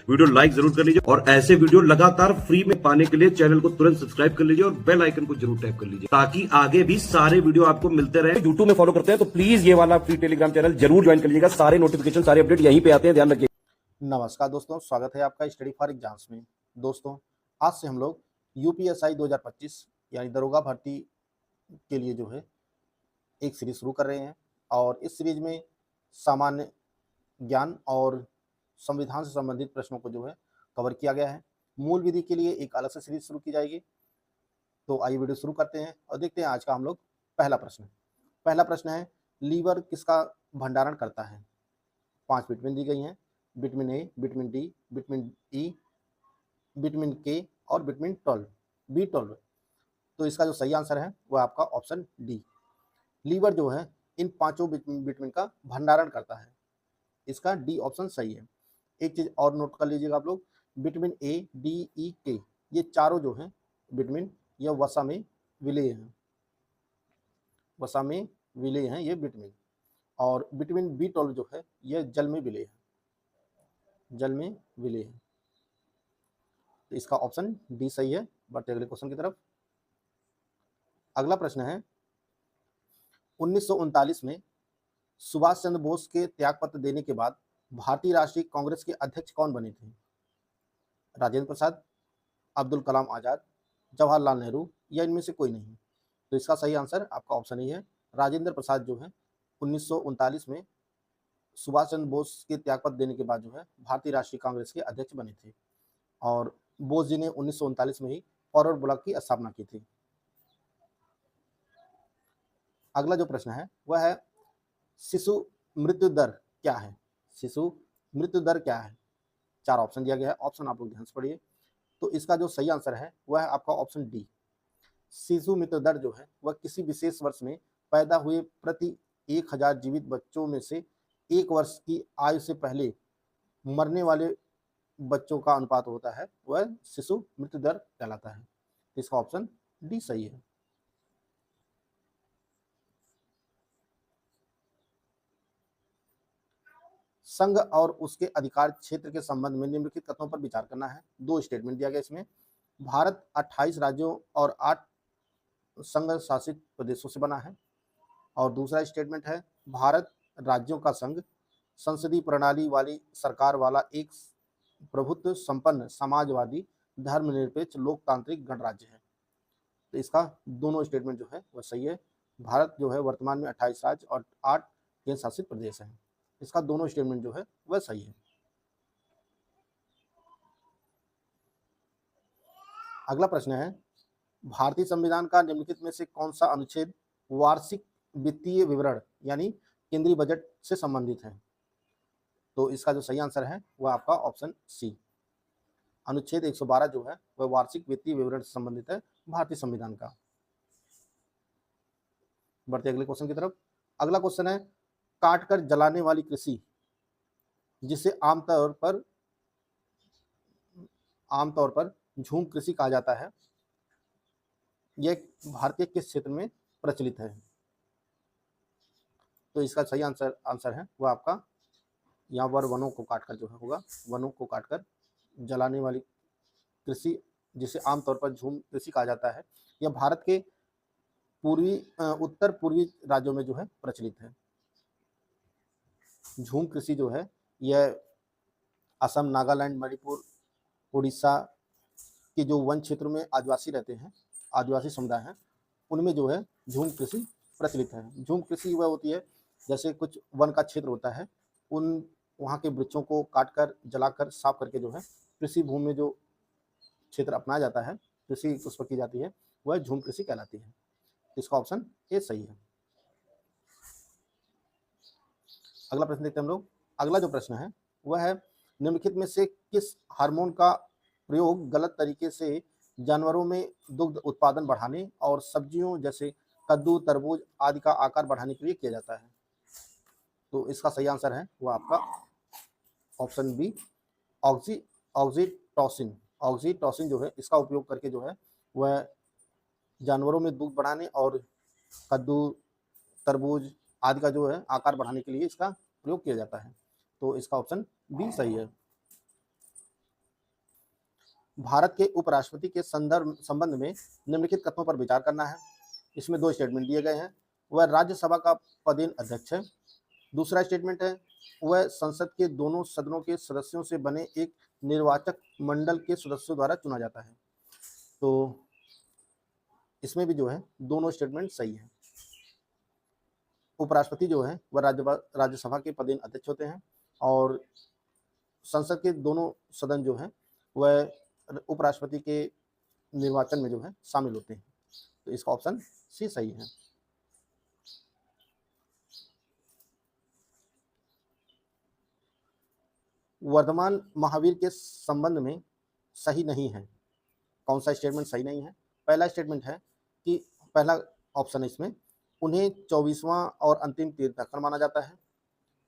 Video like जरूर कर लीजिए और ऐसे वीडियो लगातार फ्री में पाने के लिए चैनल को तुरंत सब्सक्राइब कर लीजिए और बेल आइकन को जरूर टैप कर लीजिए ताकि आगे भी सारे वीडियो आपको मिलते रहे। यूट्यूब में फॉलो करते हैं तो प्लीज ये वाला फ्री टेलीग्राम चैनल जरूर ज्वाइन कर लीजिएगा। सारे नोटिफिकेशन सारे अपडेट यहीं पे आते हैं, ध्यान रखिए। नमस्कार दोस्तों, स्वागत है आपका स्टडी फॉर एग्जाम्स में। दोस्तों, आज से हम लोग यूपीएसआई 2025 यानी दरोगा भर्ती के लिए जो है एक सीरीज शुरू कर रहे हैं और इस सीरीज में सामान्य ज्ञान और संविधान से संबंधित प्रश्नों को जो है कवर किया गया है। मूल विधि के लिए एक अलग से सीरीज शुरू की जाएगी। तो आइए वीडियो शुरू करते हैं और देखते हैं आज का हम लोग पहला प्रश्न है, लीवर किसका भंडारण करता है? 5 विटामिन दी गई हैं, vitamin A, vitamin D, vitamin E, vitamin के और विटामिन B12। तो इसका जो सही आंसर है वह आपका ऑप्शन डी। लीवर जो है इन पांचों विटामिन का भंडारण करता है, इसका डी ऑप्शन सही है। एक चीज और नोट कर लीजिएगा आप लोग, विटामिन ए, डी, ई, के ये चारों जो हैं विटामिन यह वसा में विलेय हैं ये विटामिन। और विटामिन B12 जो है यह जल में विलेय है। तो इसका ऑप्शन डी सही है। बढ़ते अगले क्वेश्चन की तरफ। अगला प्रश्न है, 1939 में सुभाष चंद्र बोस के त्यागपत्र देने के बाद भारतीय राष्ट्रीय कांग्रेस के अध्यक्ष कौन बने थे? राजेंद्र प्रसाद, अब्दुल कलाम आजाद, जवाहरलाल नेहरू या इनमें से कोई नहीं? तो इसका सही आंसर आपका ऑप्शन ही है, राजेंद्र प्रसाद जो है 1939 में सुभाष चंद्र बोस के त्यागपत्र देने के बाद जो है भारतीय राष्ट्रीय कांग्रेस के अध्यक्ष बने थे और बोस जी ने 1939 में ही फॉरवर्ड ब्लॉक की स्थापना की थी। अगला जो प्रश्न है वह है, शिशु मृत्यु दर क्या है? 4 ऑप्शन दिया गया है, ऑप्शन आप लोग ध्यान से पढ़िए। तो इसका जो सही आंसर है वह है आपका ऑप्शन डी। शिशु मृत्यु दर जो है वह किसी विशेष वर्ष में पैदा हुए प्रति 1000 जीवित बच्चों में से 1 वर्ष की आयु से पहले मरने वाले बच्चों का अनुपात होता है, वह शिशु मृत्यु दर कहलाता है। इसका ऑप्शन डी सही है। संघ और उसके अधिकार क्षेत्र के संबंध में निम्नलिखित कथनों पर विचार करना है। 2 स्टेटमेंट दिया गया इसमें। भारत 28 राज्यों और 8 संघ शासित प्रदेशों से बना है। और दूसरा स्टेटमेंट है, भारत राज्यों का संघ संसदीय प्रणाली वाली सरकार वाला एक प्रभुत्व संपन्न समाजवादी धर्मनिरपेक्ष लोकतांत्रिक गणराज्य है। तो इसका दोनों स्टेटमेंट जो है वह सही है। भारत जो है वर्तमान में 28 राज्य और 8 केंद्र शासित प्रदेश हैं। इसका दोनों स्टेटमेंट जो है वह सही है। अगला प्रश्न है, भारतीय संविधान का निम्नलिखित में से कौन सा अनुच्छेद वार्षिक वित्तीय विवरण यानी केंद्रीय बजट से संबंधित है? तो इसका जो सही आंसर है वह आपका ऑप्शन सी, अनुच्छेद 112 जो है वह वार्षिक वित्तीय विवरण से संबंधित है भारतीय संविधान का। बढ़ते अगले क्वेश्चन की तरफ। अगला क्वेश्चन है, काटकर जलाने वाली कृषि जिसे आमतौर पर झूम कृषि कहा जाता है, यह भारतीय किस क्षेत्र में प्रचलित है? तो इसका सही आंसर है वह आपका यहाँ पर वनों को काटकर जो है होगा, वनों को काटकर जलाने वाली कृषि जिसे आमतौर पर झूम कृषि कहा जाता है, यह भारत के उत्तर पूर्वी राज्यों में जो है प्रचलित है। झूम कृषि जो है यह असम, नागालैंड, मणिपुर, उड़ीसा के जो वन क्षेत्रों में आदिवासी रहते हैं, आदिवासी समुदाय हैं, उनमें जो है झूम कृषि प्रचलित है। झूम कृषि वह होती है जैसे कुछ वन का क्षेत्र होता है, उन वहाँ के वृक्षों को काटकर जलाकर साफ करके जो है कृषि भूमि में जो क्षेत्र अपनाया जाता है, कृषि उस पर की जाती है, वह झूम कृषि कहलाती है। इसका ऑप्शन ए सही है। अगला प्रश्न देखते हैं हम लोग। अगला जो प्रश्न है वह है, निम्नलिखित में से किस हार्मोन का प्रयोग गलत तरीके से जानवरों में दुग्ध उत्पादन बढ़ाने और सब्जियों जैसे कद्दू, तरबूज आदि का आकार बढ़ाने के लिए किया जाता है? तो इसका सही आंसर है वह आपका ऑप्शन बी, ऑक्सीटोसिन जो है इसका उपयोग करके जो है वह जानवरों में दूध बढ़ाने और कद्दू, तरबूज आदि का जो है आकार बढ़ाने के लिए इसका प्रयोग किया जाता है। तो इसका ऑप्शन बी सही है। भारत के उपराष्ट्रपति के संबंध में निम्नलिखित कथनों पर विचार करना है। इसमें दो स्टेटमेंट दिए गए हैं। वह राज्यसभा का पदेन अध्यक्ष है। दूसरा स्टेटमेंट है वह संसद के दोनों सदनों के सदस्यों से बने एक निर्वाचक मंडल के सदस्यों द्वारा चुना जाता है। तो इसमें भी जो है दोनों स्टेटमेंट सही है। उपराष्ट्रपति जो है वह राज्यसभा के पदेन अध्यक्ष होते हैं और संसद के दोनों सदन जो है वह उपराष्ट्रपति के निर्वाचन में जो है शामिल होते हैं। तो इसका ऑप्शन सी सही है। वर्धमान महावीर के संबंध में सही नहीं है। कौन सा स्टेटमेंट सही नहीं है? पहला स्टेटमेंट है कि पहला ऑप्शन है इसमें, उन्हें 24वां और अंतिम तीर्थंकर माना जाता है।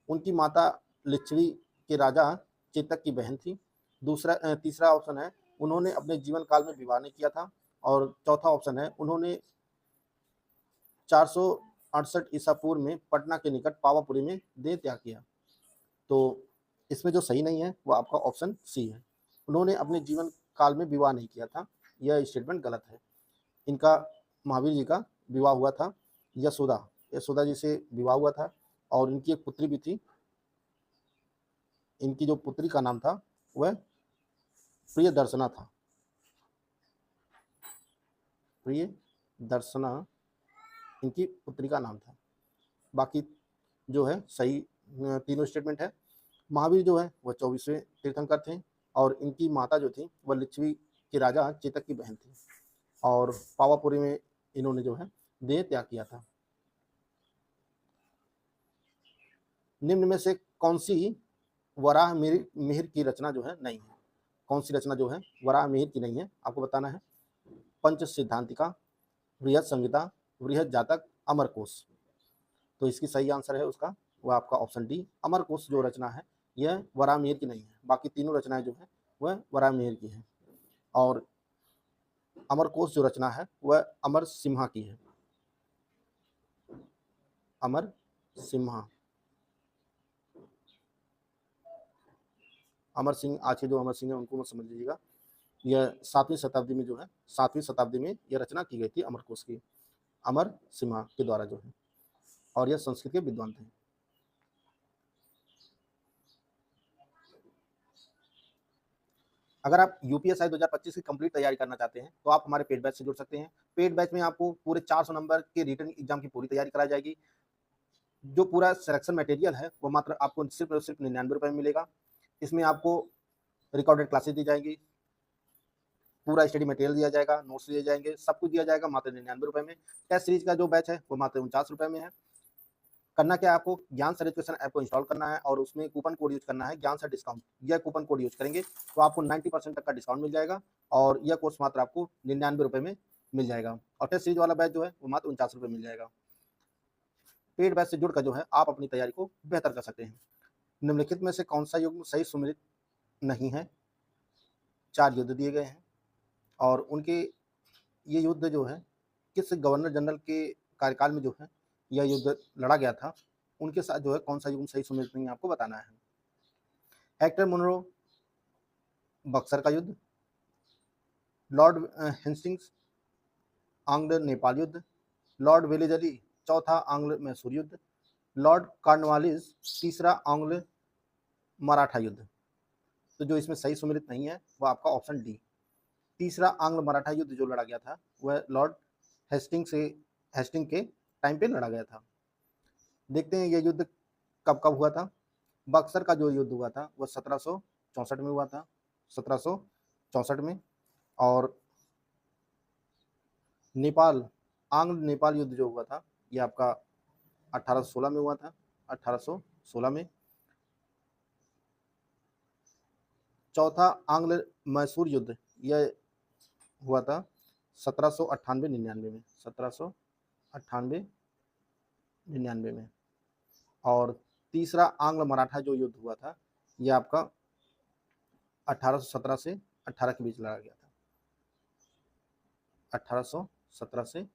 उनकी माता लिच्छवी के राजा चेतक की बहन थी। तीसरा ऑप्शन है उन्होंने अपने जीवन काल में विवाह नहीं किया था। और चौथा ऑप्शन है उन्होंने 468 ईसा पूर्व में पटना के निकट पावापुरी में देह त्याग किया। तो इसमें जो सही नहीं है वो आपका ऑप्शन सी है, उन्होंने अपने जीवन काल में विवाह नहीं किया था। यह स्टेटमेंट गलत है। इनका महावीर जी का विवाह हुआ था यशोदा जी से विवाह हुआ था और इनकी एक पुत्री भी थी। इनकी जो पुत्री का नाम था वह प्रियदर्शना था। प्रियदर्शना इनकी पुत्री का नाम था। बाकी जो है सही तीनों स्टेटमेंट है। महावीर जो है वह 24वें तीर्थंकर थे और इनकी माता जो थी वह लिच्छवी के राजा चेतक की बहन थी और पावापुरी में इन्होंने जो है देह त्याग किया था। निम्न में से कौन सी वराह मिहिर की रचना जो है नहीं है? कौन सी रचना जो है वराह मिहिर की नहीं है आपको बताना है। पंच सिद्धांतिका, बृहद संहिता, बृहद जातक, अमर कोश। तो इसकी सही आंसर है उसका वह आपका ऑप्शन डी, अमर कोश जो रचना है यह वराह मिहिर की नहीं है। बाकी तीनों रचनाएं जो है वह वराह मिहिर की है और अमर कोश जो रचना है वह अमर सिम्हा की है। अमर सिम्हा, अमर सिंह, आज के जो अमर सिंह है उनको मत समझ लीजिएगा। यह 7वीं शताब्दी में जो है 7वीं शताब्दी में यह रचना की गई थी अमर कोश की, अमर सिम्हा के द्वारा जो है, और यह संस्कृत के विद्वान थे। अगर आप यूपीएसआई 2025 की कंप्लीट तैयारी करना चाहते हैं तो आप हमारे पेड बैच से जुड़ सकते हैं। पेड बैच में आपको पूरे 400 नंबर के रिटन एग्जाम की पूरी तैयारी कराई जाएगी। जो पूरा सिलेक्शन मटेरियल है वो मात्र आपको सिर्फ और सिर्फ 99 रुपये में मिलेगा। इसमें आपको रिकॉर्डेड क्लासेस दी जाएंगी, पूरा स्टडी मटेरियल दिया जाएगा, नोट्स दिए जाएंगे, सब कुछ दिया जाएगा मात्र 99 रुपये में। टेस्ट सीरीज का जो बैच है वो मात्र 49 रुपये में है। करना क्या है, आपको ज्ञान सर एजुकेशन ऐप को इंस्टॉल करना है और उसमें कूपन कोड यूज करना है ज्ञान सर डिस्काउंट। यह कूपन कोड यूज करेंगे तो आपको 90% तक का डिस्काउंट मिल जाएगा और यह कोर्स मात्र आपको 99 रुपये में मिल जाएगा। और टेस्ट सीरीज वाला बैच जो है वो मात्र 49 रुपये मिल जाएगा। पेड बैच से जुड़कर जो है आप अपनी तैयारी को बेहतर कर सकते हैं। निम्नलिखित में से कौन सा युग्म सही सुमेलित नहीं है? 4 युद्ध दिए गए हैं और उनके ये युद्ध जो है किस गवर्नर जनरल के कार्यकाल में जो है यह युद्ध लड़ा गया था, उनके साथ जो है कौन सा युग्म सही सुमेलित नहीं है आपको बताना है। हेक्टर मुनरो बक्सर का युद्ध, लॉर्ड हेस्टिंग्स आंग्ल नेपाल युद्ध, लॉर्ड वेलेजली चौथा आंग्ल मैसूर युद्ध, लॉर्ड कॉर्नवालिस तीसरा आंग्ल मराठा युद्ध। तो जो इसमें सही सुमेलित नहीं है वह आपका ऑप्शन डी, तीसरा आंग्ल मराठा युद्ध जो लड़ा गया था वह लॉर्ड हेस्टिंग के टाइम पे लड़ा गया था। देखते हैं यह युद्ध कब कब हुआ था। बक्सर का जो युद्ध हुआ था वह 1764 में हुआ था, 1764 में। और नेपाल आंग्ल नेपाल युद्ध जो हुआ था यह आपका 1816 में हुआ था, 1816 में। चौथा आंग्ल मैसूर युद्ध यह हुआ था 1798-99 में, 1798-99 में। और तीसरा आंग्ल मराठा जो युद्ध हुआ था यह आपका 1817 से 18 के बीच लड़ा गया था। 1817 से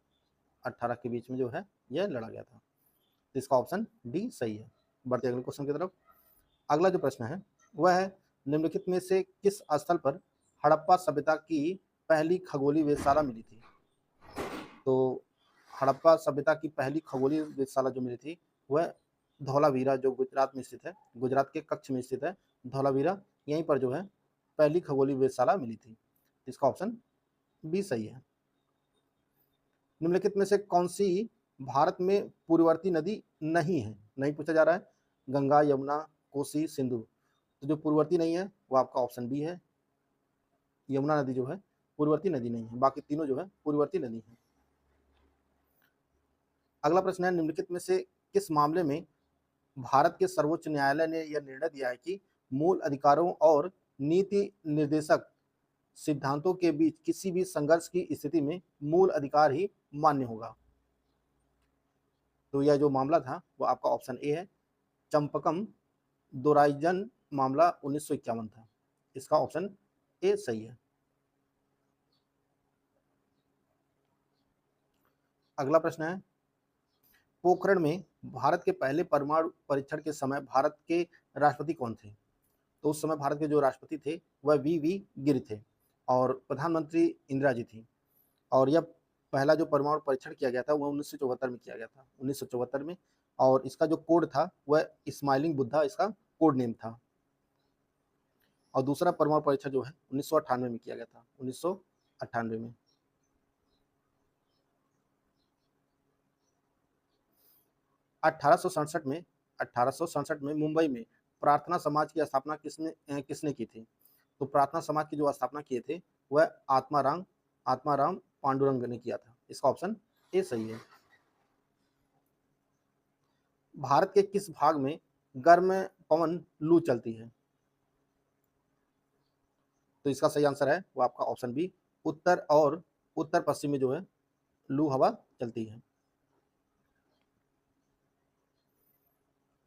18 के बीच में जो है यह लड़ा गया था। तो इसका ऑप्शन डी सही है। बढ़ते अगले क्वेश्चन की तरफ। अगला जो प्रश्न है वह है निम्नलिखित में से किस स्थल पर हड़प्पा सभ्यता की पहली खगोलीय वेधशाला मिली थी? तो हड़प्पा सभ्यता की पहली खगोलीय वेधशाला जो मिली थी वह धौलावीरा, जो गुजरात में स्थित है, गुजरात के कच्छ में स्थित है धौलावीरा, यहीं पर जो है पहली खगोलीय वेधशाला मिली थी। इसका ऑप्शन बी सही है। निम्नलिखित में से कौन सी भारत में पूर्ववर्ती नदी नहीं है? नहीं पूछा जा रहा है, गंगा, यमुना, कोसी, सिंधु। तो जो पूर्ववर्ती नहीं है वो आपका ऑप्शन बी है, यमुना नदी जो है पूर्ववर्ती नदी नहीं है, बाकी तीनों जो है पूर्ववर्ती नदी है। अगला प्रश्न है, निम्नलिखित में से किस मामले में भारत के सर्वोच्च न्यायालय ने यह निर्णय दिया है कि मूल अधिकारों और नीति निर्देशक सिद्धांतों के बीच किसी भी संघर्ष की स्थिति में मूल अधिकार ही मान्य होगा? तो यह जो मामला था वो आपका ऑप्शन ए है, चंपकम दोराइजन मामला 1951 था। इसका ऑप्शन ए सही है। अगला प्रश्न है, पोखरण में भारत के पहले परमाणु परीक्षण के समय भारत के राष्ट्रपति कौन थे? तो उस समय भारत के जो राष्ट्रपति थे वह वी गिरि थे और प्रधानमंत्री इंदिरा जी थी। और यह पहला जो परमाणु परीक्षण किया गया था वह 1974 में किया गया था, 1974 में। और इसका जो कोड था वह स्माइलिंग बुद्धा इसका कोड नेम था। और दूसरा परमाणु परीक्षण जो है 1998 में किया गया था, 1998 में। 1867 में मुंबई में प्रार्थना समाज की स्थापना किसने की थी? तो प्रार्थना समाज की जो स्थापना किए थे वह आत्माराम पांडुरंग ने किया था। इसका ऑप्शन ए सही है। भारत के किस भाग में गर्म पवन लू चलती है? तो इसका सही आंसर है वो आपका ऑप्शन बी, उत्तर और उत्तर पश्चिम में जो है लू हवा चलती है।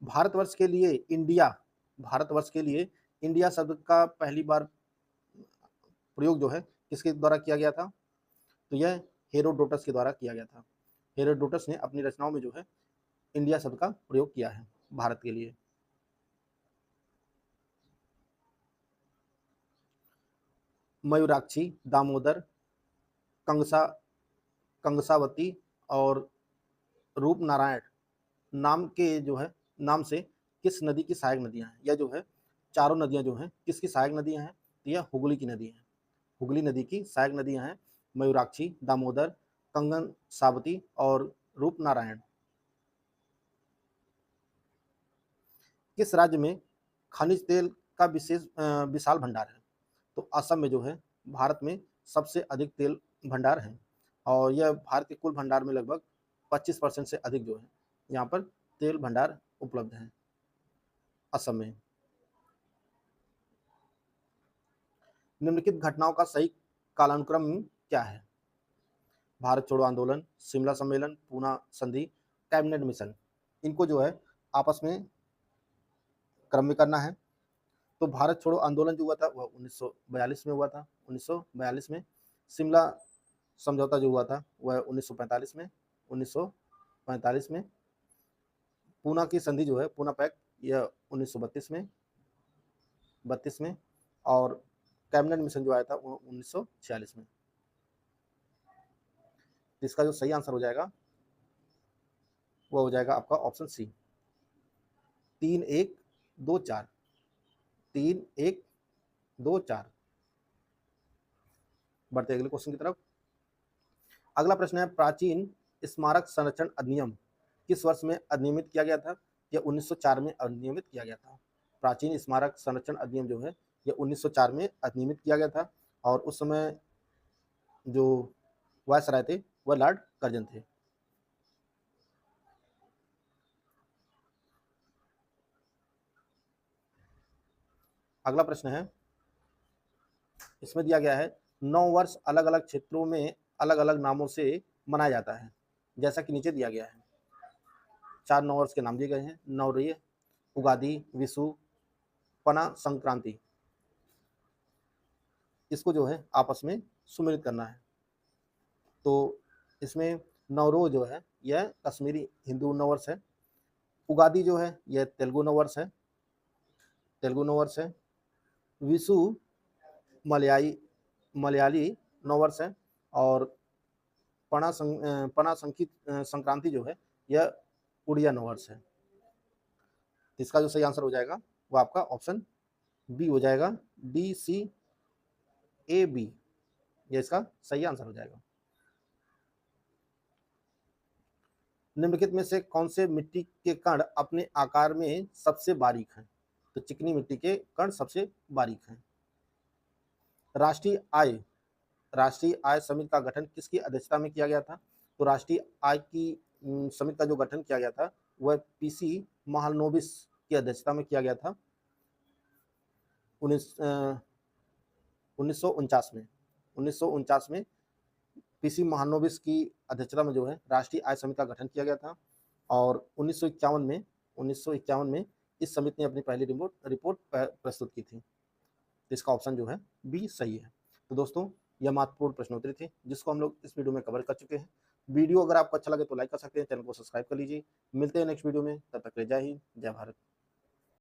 भारतवर्ष के लिए इंडिया शब्द का पहली बार प्रयोग जो है किसके द्वारा किया गया था? तो यह हेरोडोटस के द्वारा किया गया था। हेरोडोटस ने अपनी रचनाओं में जो है इंडिया शब्द का प्रयोग किया है भारत के लिए। मयूराक्षी, दामोदर, कंगसावती और रूपनारायण नाम से किस नदी की सहायक नदियां हैं? यह जो है चारों नदियां जो हैं किसकी सहायक नदियां हैं? तो यह हुगली की नदी है, हुगली नदी की सहायक नदियां हैं मयूराक्षी, दामोदर, कंगन सावती और रूपनारायण। किस राज्य में खनिज तेल का विशाल भंडार है? तो असम में जो है भारत में सबसे अधिक तेल भंडार है और यह भारत के कुल भंडार में लगभग 25% से अधिक जो है यहाँ पर तेल भंडार उपलब्ध है असम में। निम्नलिखित घटनाओं का सही कालानुक्रम क्या है? भारत छोड़ो आंदोलन, शिमला सम्मेलन, पूना संधि, कैबिनेट मिशन। इनको जो है आपस में क्रम में करना है। तो भारत छोड़ो आंदोलन जो हुआ था वह 1942 में हुआ था, 1942 में। शिमला समझौता जो हुआ था वह 1945 में, 1945 में। पूना की संधि जो है, पूना पैक्ट, यह 1932 में, 32 में। और कैबिनेट मिशन जो आया था वो 1946 में। इसका जो सही आंसर हो जाएगा वो हो जाएगा आपका ऑप्शन सी, 3-1-2-4, 3-1-2-4। बढ़ते अगले क्वेश्चन की तरफ। अगला प्रश्न है, प्राचीन स्मारक संरक्षण अधिनियम किस वर्ष में अधिनियमित किया गया था? यह 1904 में अधिनियमित किया गया था। प्राचीन स्मारक संरक्षण अधिनियम जो है यह 1904 में अधिनियमित किया गया था और उस समय जो वायसराय थे वह लॉर्ड कर्जन थे। अगला प्रश्न है, इसमें दिया गया है 9 वर्ष अलग अलग क्षेत्रों में अलग अलग नामों से मनाया जाता है, जैसा कि नीचे दिया गया है। 4 9 वर्ष के नाम दिए गए हैं, नवरेह, उगादि, विशु, पना संक्रांति। इसको जो है आपस में सुमेलित करना है। तो इसमें नवरोह जो है यह कश्मीरी हिंदू नववर्ष है, उगादि जो है यह तेलुगु नववर्ष है, विशु मलयाली नववर्ष है और पना संक्रांति जो है यह उड़िया नववर्ष है। इसका जो सही आंसर हो जाएगा वो आपका ऑप्शन बी हो जाएगा, DCAB, ये इसका सही आंसर हो जाएगा। निम्नलिखित में से कौन से मिट्टी के कण अपने आकार में सबसे बारीक हैं? तो चिकनी मिट्टी के कण सबसे बारीक हैं। राष्ट्रीय आय समिति का गठन किसकी अध्यक्षता में किया गया था? तो राष्ट्रीय आय की समिति का जो गठन किया गया था वह PC महालनोबिस की अध्यक्षता में किया गया था 1949 में PC महालनोबिस की अध्यक्षता में जो है राष्ट्रीय आय समिति का गठन किया गया था और 1951 में इस समिति ने अपनी पहली रिपोर्ट प्रस्तुत की थी। इसका ऑप्शन जो है बी सही है। तो दोस्तों यह महत्वपूर्ण प्रश्नोत्तरी थी जिसको हम लोग इस वीडियो में कवर कर चुके हैं। वीडियो अगर आपको अच्छा लगे तो लाइक कर सकते हैं, चैनल को सब्सक्राइब कर लीजिए। मिलते हैं नेक्स्ट वीडियो में, तब तक के लिए जय हिंद, जय भारत।